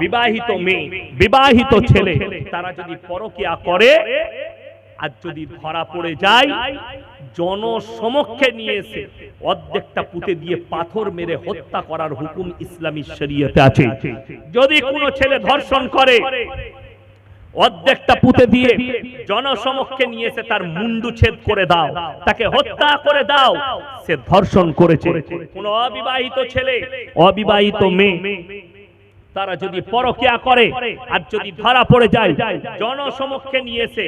বিবাহিত মেয়ে, বিবাহিত ছেলে তারা যদি পরকিয়া করে আর যদি ধরা পড়ে যায়, জনসমক্ষে নিয়ে এসে অর্ধেকটা পুঁতে দিয়ে পাথর মেরে হত্যা করার হুকুম ইসলামী শরীয়তে আছে। যদি কোনো ছেলে ধর্ষণ করে, অর্ধেকটা পুঁতে দিয়ে জনসমক্ষে নিয়ে এসে তার মুন্ডু ছেদ করে দাও, তাকে হত্যা করে দাও, সে ধর্ষণ করেছে। কোন অবিবাহিত ছেলে, অবিবাহিত মেয়ে তারা যদি পরকিয়া করে আর যদি ধরা পড়ে যায়, জনসমক্ষে নিয়ে এসে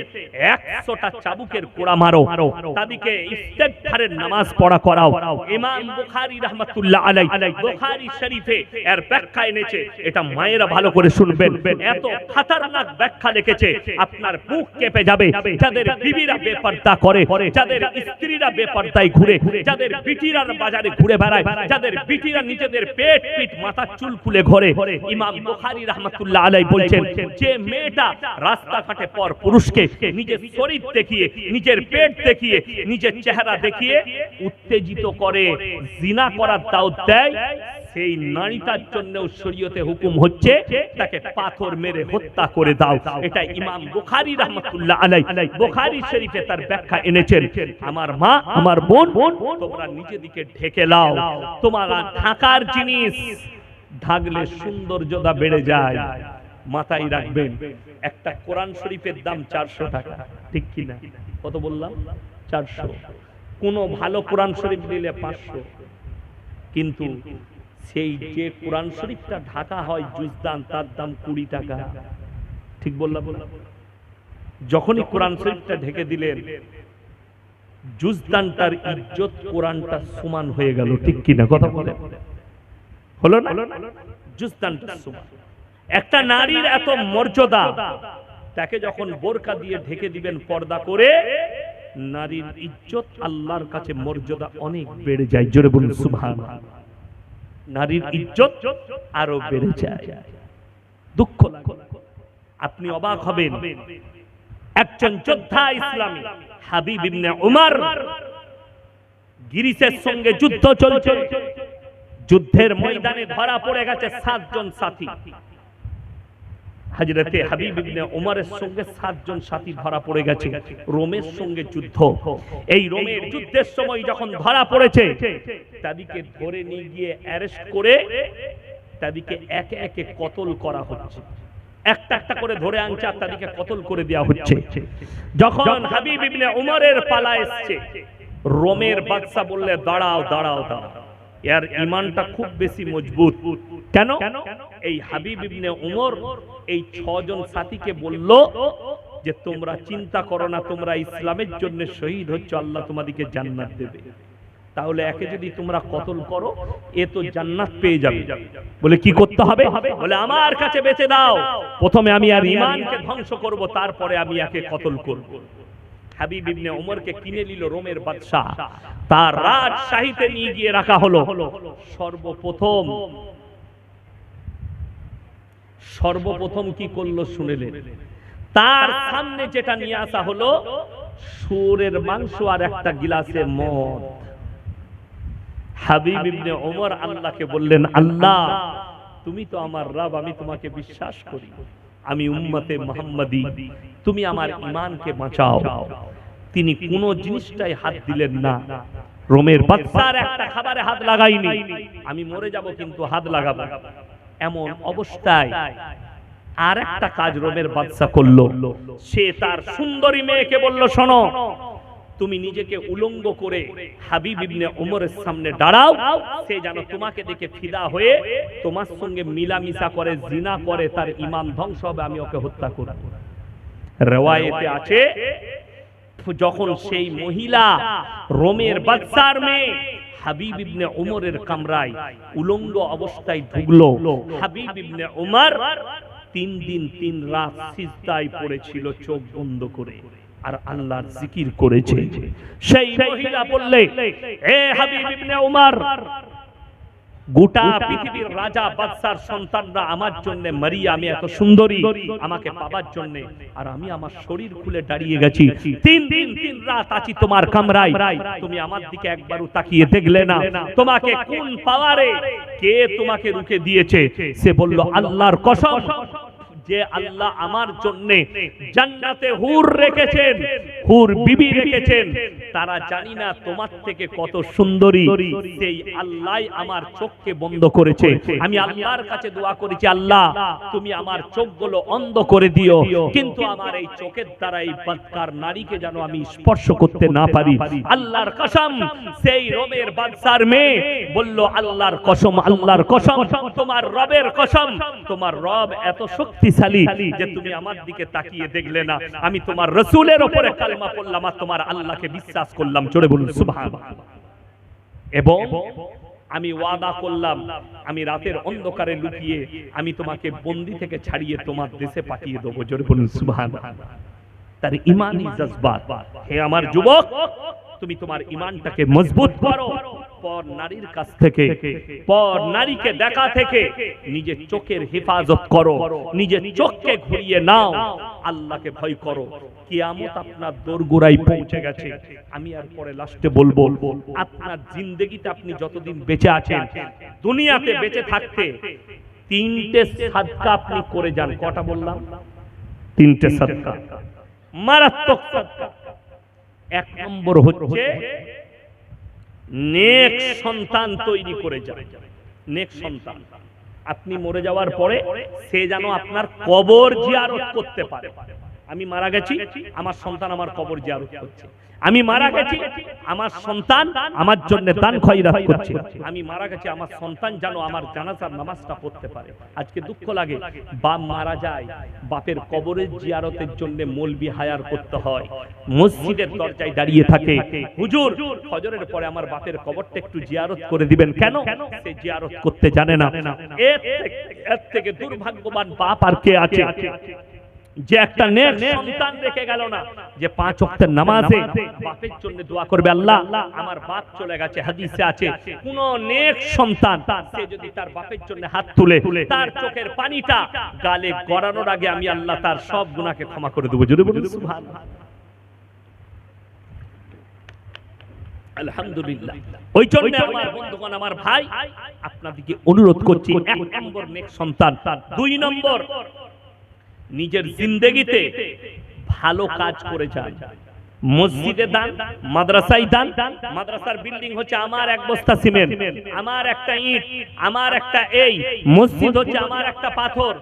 100টা চাবুকের কোড়া মারো, তাদেরকে ইস্তেগফারের নামাজ পড়া করাও। ইমাম বুখারী রাহমাতুল্লাহ আলাইহি বুখারী শরীফে এর ব্যাখ্যা এনেছে, এটা মায়েরা ভালো করে শুনবেন, এত খতরনাক ব্যাখ্যা লিখেছে আপনার বুক কেঁপে যাবে। যাদের বিবিরা বেপরদা করে, যাদের স্ত্রীরা বেপরদায় ঘুরে, যাদের বিটিরা বাজারে ঘুরে বেড়ায়, যাদের বিটিরা নিজেদের পেট পিঠ মাথা চুল খুলে ঘোরে, ইমাম বুখারী রাহমাতুল্লাহ আলাইহি বলছেন, যে মেয়েটা রাস্তাঘাটে পর পুরুষকে নিজের শরীর দেখিয়ে, নিজের পেট দেখিয়ে, নিজের চেহারা দেখিয়ে উত্তেজিত করে, জিনা করার দাওয়াত দেয়, সেই নারীটার জন্য শরীয়তে হুকুম হচ্ছে তাকে পাথর মেরে হত্যা করে দাও। এটা ইমাম বুখারী রাহমাতুল্লাহ আলাইহি বুখারী শরীফে তার ব্যাখ্যা এনেছেন। আমার মা, আমার বোন, তোমরা নিজেদিকে ঢেকে নাও। তোমারা ঢাকার জিনিস ঢাকলে সৌন্দর্যতা বেড়ে যায়। মাথায় রাখবেন, একটা কোরআন শরীফের দাম 400 টাকা, ঠিক কি না? কত বললাম? 400। কোন ভালো কোরআন শরীফ নিলে 500। কিন্তু সেই যে কোরআন শরীফটা ঢাকা হয় জুজদান, তার দাম 20 টাকা, ঠিক বললাম? যখনই কোরআন শরীফটা ঢেকে দিলেন, জুজদানটার ইজ্জত কোরআনটা সমান হয়ে গেল, ঠিক কি না? কথা বলে হলো না? জুজদানটা সমান। একটা নারীর এত মর্যাদা, তাকে যখন বোরকা দিয়ে ঢেকে দিবেন পর্দা করে, নারীর ইজ্জত আল্লাহর কাছে মর্যাদা অনেক বেড়ে যায়। জোরে বলুন সুবহানাল্লাহ। নারীর ইজ্জত আরো বেড়ে যায়। দুঃখ লাগে, আপনি অবাক হবেন, একজন যোদ্ধা ইসলামী হাবিব ইবনে উমর, গ্রিসের সঙ্গে যুদ্ধ চলছে, যুদ্ধের ময়দানে ধরা পড়ে গেছে 7 জন সাথী। হযরতে হাবিব ইবনে উমরের সঙ্গে 7 জন সাথী ধরা পড়ে গেছে, রোমের সঙ্গে যুদ্ধ। এই রোমের যুদ্ধের সময় যখন ধরা পড়েছে, তাদেরকে ধরে নিয়ে গিয়ে অ্যারেস্ট করে তাদেরকে একে একে কতল করা হচ্ছে। একটা একটা করে ধরে আনছে আর তাদেরকে কতল করে দেওয়া হচ্ছে। যখন হাবিব ইবনে উমরের পালা এসেছে, রোমের বাদশা বললে, দাঁড়াও দাঁড়াও দাঁড়াও, এর ঈমানটা খুব বেশি মজবুত। কেন? এই হাবিব ইবনে উমর এই 6 জন সাথীকে বলল যে তোমরা চিন্তা করো না, তোমরা ইসলামের জন্য শহীদ হচ্ছ, আল্লাহ তোমাদেরকে জান্নাত দেবে। তাহলে একে যদি তোমরা কতল করো, এ তো জান্নাত পেয়ে যাবে। বলে কি করতে হবে? বলে আমার কাছে বেচে দাও, প্রথমে আমি আর ঈমানকে ধ্বংস করব, তারপরে আমি একে কতল করব। হাবিব ইবনে উমরকে কিনে নিল রোমের বাদশা, তার রাজশাহীতে নিয়ে গিয়ে রাখা হলো। সর্বপ্রথম কি করলো শুনেলেন? তার সামনে যেটা নিয়ে আসা হলো, শুয়োরের মাংস আর একটা গিলাসে মদ। হাবিব ইবনে উমর আল্লাহকে বললেন, আল্লাহ তুমি তো আমার রব, আমি তোমাকে বিশ্বাস করি, আমি উম্মতে মুহাম্মাদি, তুমি আমার ঈমানকে বাঁচাও। তিনি কোন জিনিসটাই হাত দিলেন না। রোমের বাদশার একটা খাবারে হাত লাগাইনি, আমি মরে যাব কিন্তু হাত লাগাবো, এমন অবস্থায় আর একটা কাজ রোমের বাদশা করলো। সে তার সুন্দরী মেয়েকে বলল, শোনো, তুমি নিজেকে উলঙ্গ করে হাবিব ইবনে উমরের সামনে দাঁড়াও, সে যেন তোমাকে দেখে ফিদা হয়ে তোমার সঙ্গে মিলামিশা করে, জিনা করে, তার ঈমান ধ্বংস হবে, আমি ওকে হত্যা করব। riwayate আছে, যখন সেই মহিলা রোমের বাদশার মেয়ে হাবিব ইবনে উমরের কামরায় উলঙ্গ অবস্থায় ঢুকলো, হাবিব ইবনে উমর 3 দিন 3 রাত সিজদায় পড়েছিল চোখ বন্ধ করে, আর আল্লাহর জিকির করেছে। সেই মহিলা বললে, হে হাবিব ইবনে উমর, গোটা পৃথিবীর রাজা বাদশার সন্তানরা আমার জন্য মারিয়ামে এত সুন্দরী আমাকে পাবার জন্য, আর আমি আমার শরীর খুলে দাঁড়িয়ে গেছি, 3 দিন 3 রাত আছি তোমার কামরায়, তুমি আমার দিকে একবারও তাকিয়ে দেখলে না। তোমাকে কোন পাওয়ারে কে তোমাকে রুখে দিয়েছে? সে বলল আল্লাহর কসম, যে আল্লাহ আমার জন্য জান্নাতে হুর রেখেছেন, হুর বিবি রেখেছেন, তারা জানি না তোমার থেকে কত সুন্দরী, সেই আল্লাহ আমার চোখকে বন্ধ করেছে। আমি আল্লাহর কাছে দোয়া করেছি, আল্লাহ তুমি আমার চোখগুলো অন্ধ করে দিও, কিন্তু আমার এই চোখের দ্বারা এই বদকার নারীকে যেন আমি স্পর্শ করতে না পারি। আল্লাহর কসম, সেই রবের বাদশার মেয়ে বলল আল্লাহর কসম, আল্লাহর কসম, তোমার রবের কসম, তোমার রব এত শক্তি যে তুমি আমার দিকে তাকিয়ে দেখলে না। আমি তোমার রাসূলের উপরে কালেমা পড়লাম আর তোমার আল্লাহকে বিশ্বাস করলাম। জোরে বলুন সুবহানাল্লাহ। এবং আমি ওয়াদা করলাম, আমি রাতের অন্ধকারে লুকিয়ে আমি তোমাকে বন্দি থেকে ছাড়িয়ে তোমার দেশে পাঠিয়ে দেবো। জোরে বলুন সুবহানাল্লাহ। তার ঈমানি জজবাত। হে আমার যুবক, তুমি তোমার ঈমানটাকে মজবুত করো। পর নারীর কাছ থেকে, পর নারীকে দেখা থেকে নিজের চোখের হেফাজত করো, নিজের চোখকে ঘুরিয়ে নাও, আল্লাহকে ভয় করো। কিয়ামত আপনার দোরগোড়ায় পৌঁছে গেছে। আমি আর পরে লাস্টে বলবো, আপনার জিন্দেগিতে আপনি যতদিন বেঁচে আছেন, দুনিয়াতে বেঁচে থাকতে 3টে সাদকা আপনি করে যান। কটা বললাম? 3টে সাদকা, মারাত্মক সাদকা। 1 নম্বর হচ্ছে নেক সন্তান তৈরি করে যান। নেক সন্তান, আপনি মরে যাওয়ার পরে সে যেন আপনার কবর জিয়ারত করতে পারে। আমি মারা গেছি, আমার সন্তান আমার কবর জিয়ারত করছে। আমি মারা গেছি, আমার সন্তান আমার জন্য দান খয়রাত করছে। আমি মারা গেছি, আমার সন্তান যেন আমার জানাজার নামাজটা পড়তে পারে। আজকে দুঃখ লাগে, বাপ মারা যায়, বাপের কবরের জিয়ারতের জন্য মৌলবি হায়ার করতে হয়, মসজিদের দরজায় দাঁড়িয়ে থাকে, হুজুর ফজরের পরে আমার বাপের কবরটা একটু জিয়ারত করে দিবেন। কেন? সে জিয়ারত করতে জানে না। এর থেকে দুর্ভাগ্যবান বাপ আর কে আছে যে একটা নেক সন্তান রেখে গেল না, যে 5 ওয়াক্তের নামাজে বাপের জন্য দোয়া করবে, আল্লাহ আমার বাপ চলে গেছে। হাদিসে আছে, কোন নেক সন্তান সে যদি তার বাপের জন্য হাত তুলে তার চোখের পানিটা গালে গড়ানোর আগে আমি আল্লাহ তার সব গুনাহকে ক্ষমা করে দেব। জোরে বলুন সুবহানাল্লাহ। আলহামদুলিল্লাহ। ওই জন্য আমার বন্ধুগণ, আমার ভাই, আপনাদেরকে অনুরোধ করছি, 1 নম্বর নেক সন্তান। 2 নম্বর, নিজের জিন্দেগিতে ভালো কাজ করে যান। মসজিদে দান, মাদ্রাসায় দান। মাদ্রাসার বিল্ডিং হচ্ছে আমার 1 বস্তা সিমেন্ট, আমার একটা ইট, আমার একটা এই। মসজিদ হচ্ছে আমার একটা পাথর।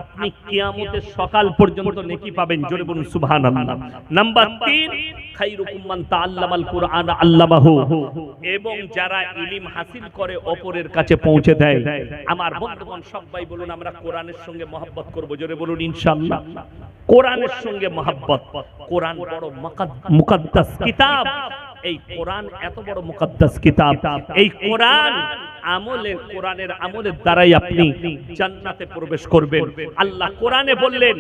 আপনি কিয়ামতের সকাল পর্যন্ত নেকি পাবেন। জোরে বলুন সুবহানাল্লাহ। নাম্বার 3, খায়রুকুম মান তাআল্লামাল কুরআন আল্লামাহু। এবং যারা ইলম হাসিল করে অপরের কাছে পৌঁছে দেয়। আমার বন্ধুগণ সবাই বলুন, আমরা কোরআনের সঙ্গে মহব্বত করব। জোরে বলুন ইনশাআল্লাহ। কোরআনের সঙ্গে মহব্বত। কোরআন বড় মুকদ্দাস কিতাব। এই কোরআন এত বড় মুকদ্দাস কিতাব। এই কোরআন আমলের, কোরআনের আমলের দ্বারাই আপনি জান্নাতে প্রবেশ করবেন। আল্লাহ কোরআনে বললেন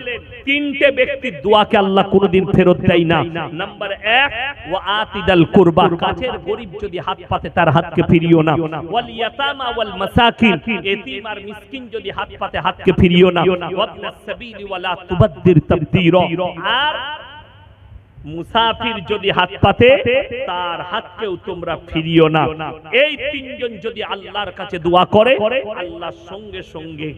3টে ব্যক্তির দোয়াকে আল্লাহ কোনোদিন ফেরত দেয় না। নাম্বার 1, ওয়া আতিদাল কুরবা, কাছের গরীব যদি হাত পাতে তার হাতকে ফিরিও না। ওয়াল ইয়াতামা ওয়াল মাসাকিন, এতিম আর মিসকিন যদি হাত পাতে হাতকে ফিরিও না। ওয়াবনাস সাবিলি ওয়ালা তুবাদদির তাবদীরা, আর মুসাফির যদি হাত পাতে তার হাতকেও তোমরা ফিরিও না। এই 3জন যদি আল্লাহর কাছে দোয়া করে, আল্লাহ সঙ্গে সঙ্গে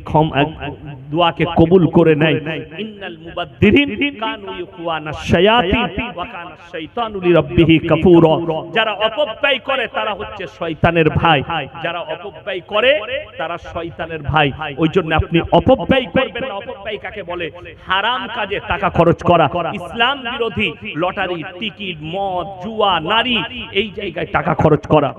দোয়াকে কবুল করে নেয়। ইন্নাল মুবাদদিরিন কানু ইখওয়ানাশ শায়াতিন ওয়া কানাশ শাইতানু লিরাব্বিহি কাফুরা। যারা অপব্যয় করে তারা হচ্ছে শয়তানের ভাই। যারা অপব্যয় করে তারা শয়তানের ভাই। ওই জন্য আপনি অপব্যয় করবেন না। অপব্যয় কাকে বলে? হারাম কাজে টাকা খরচ করা, ইসলাম বিরোধী লটারি, টিকিট, মদ, জুয়া, নারী, এই জায়গায় টাকা খরচ করা।